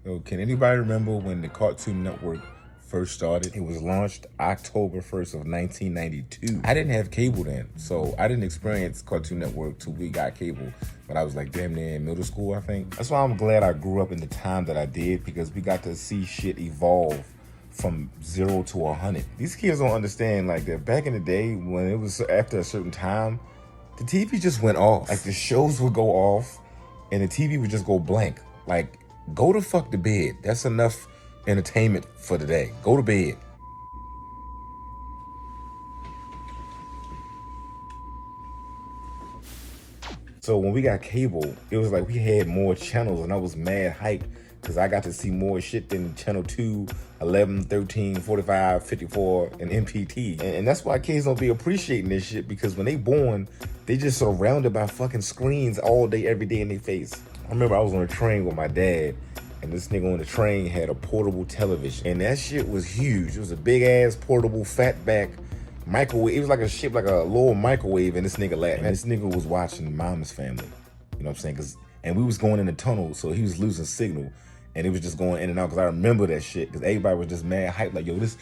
Yo, can anybody remember when the Cartoon Network first started? It was launched October 1st of 1992. I didn't have cable then, so I didn't experience Cartoon Network till we got cable. But I was like damn near in middle school, I think. That's why I'm glad I grew up in the time that I did, because we got to see shit evolve from 0 to 100. These kids don't understand like that back in the day when it was after a certain time, the TV just went off. Like the shows would go off and the TV would just go blank. Like, go to fuck to bed. That's enough entertainment for the day. Go to bed. So when we got cable, it was like we had more channels and I was mad hyped because I got to see more shit than channel 2, 11, 13, 45, 54, and MPT. And that's why kids don't be appreciating this shit, because when they born, they just surrounded by fucking screens all day, every day in their face. I remember I was on a train with my dad, and this nigga on the train had a portable television. And that shit was huge. It was a big ass portable fatback microwave. It was like a shit, like a little microwave, and this nigga laughed. And this nigga was watching Mama's Family. You know what I'm saying? And we was going in the tunnel, so he was losing signal. And it was just going in and out, because I remember that shit, because everybody was just mad hype, like, yo, this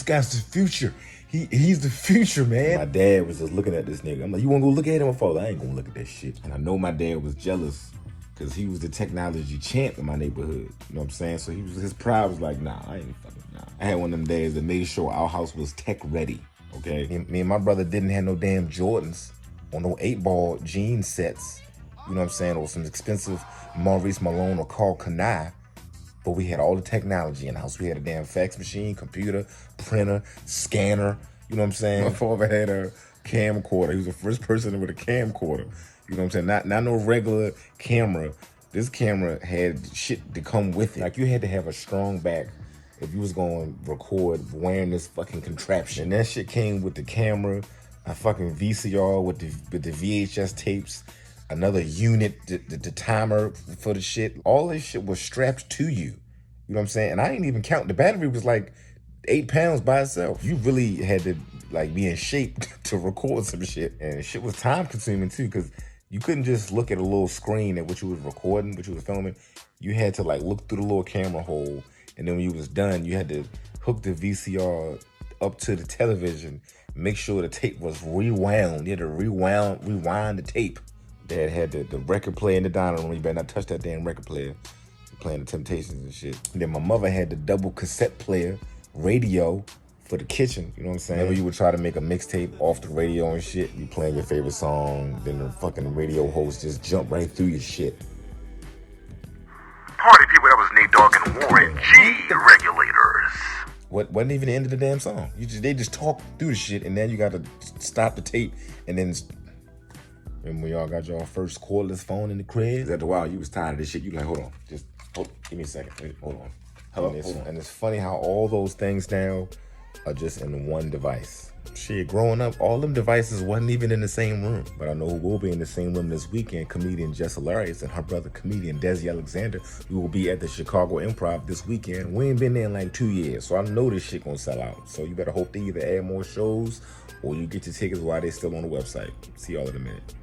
guy's the future. He's the future, man. My dad was just looking at this nigga. I'm like, you wanna go look at him? My father, I ain't gonna look at that shit. And I know my dad was jealous, because he was the technology champ in my neighborhood. You know what I'm saying? So his pride was like, nah, I ain't fucking, nah. I had one of them days that made sure our house was tech ready, okay? Me and my brother didn't have no damn Jordans or no 8-ball jean sets, you know what I'm saying, or some expensive Maurice Malone or Carl Kanai. But we had all the technology in the house. We had a damn fax machine, computer, printer, scanner. You know what I'm saying? My father had a camcorder. He was the first person with a camcorder. You know what I'm saying? Not no regular camera. This camera had shit to come with it. Like, you had to have a strong back if you was going to record wearing this fucking contraption. And that shit came with the camera, a fucking VCR with the VHS tapes, another unit, the timer for the shit. All this shit was strapped to you. You know what I'm saying? And I didn't even count. The battery was like 8 pounds by itself. You really had to like be in shape to record some shit. And shit was time consuming too, because you couldn't just look at a little screen at what you was recording, what you was filming. You had to like look through the little camera hole. And then when you was done, you had to hook the VCR up to the television, make sure the tape was rewound. You had to rewind the tape. Dad had the record player in the dining room. You better not touch that damn record player. Playing the Temptations and shit. And then my mother had the double cassette player radio for the kitchen. You know what I'm saying? Whenever you would try to make a mixtape off the radio and shit, you playing your favorite song, then the fucking radio host just jump right through your shit. Party people, that was Nate Dogg and Warren G Regulators. What wasn't even the end of the damn song. They just talk through the shit, and then you got to stop the tape, and then. Remember when y'all got y'all first cordless phone in the crib? After a while, you was tired of this shit. You like, hold on, give me a second. Wait, hold on. Hello, hold on. And it's funny how all those things now are just in one device. Shit, growing up, all them devices wasn't even in the same room. But I know who will be in the same room this weekend. Comedian Desi Alexander and her brother, comedian Desi Alexander. We will be at the Chicago Improv this weekend. We ain't been there in like 2 years, so I know this shit gonna sell out. So you better hope they either add more shows or you get your tickets while they're still on the website. See y'all in a minute.